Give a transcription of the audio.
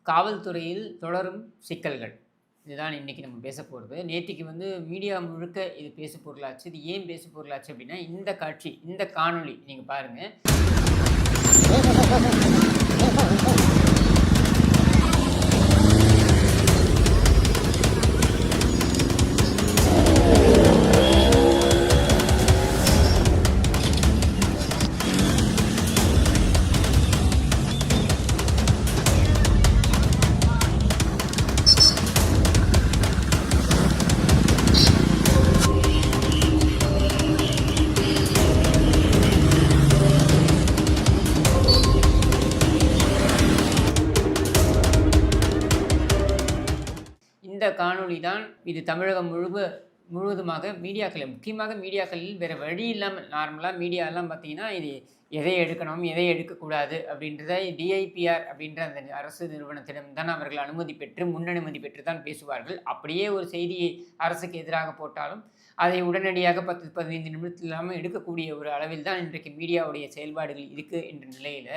காவல்துறையில் தொடரும் சிக்கல்கள். இதுதான் இன்னைக்கு நம்ம பேச போறது. நேத்திக்கு மீடியா முழுக்க இது பேசு பொருளாச்சு. இது ஏன் பேசு பொருளாச்சு அப்டின்னா, இந்த காட்சி, இந்த காணொளி நீங்க பாருங்க. இந்த காணொளி தான் இது தமிழகம் முழுவதுமாக மீடியாக்கள், முக்கியமாக மீடியாக்களில் வேறு வழி இல்லாமல் நார்மலாக மீடியாலாம் பார்த்தீங்கன்னா, இது எதை எடுக்கணும், எதை எடுக்கக்கூடாது அப்படின்றத டிஐபிஆர் அப்படின்ற அந்த அரசு நிறுவனத்திடம் தான் அவர்கள் அனுமதி பெற்று, முன்னனுமதி பெற்று தான் பேசுவார்கள். அப்படியே ஒரு செய்தியை அரசுக்கு எதிராக போட்டாலும், அதை உடனடியாக 10, 15 நிமிடத்தில் இல்லாமல் எடுக்கக்கூடிய ஒரு அளவில் தான் இன்றைக்கு மீடியாவுடைய செயல்பாடுகள் இருக்குது என்ற நிலையில்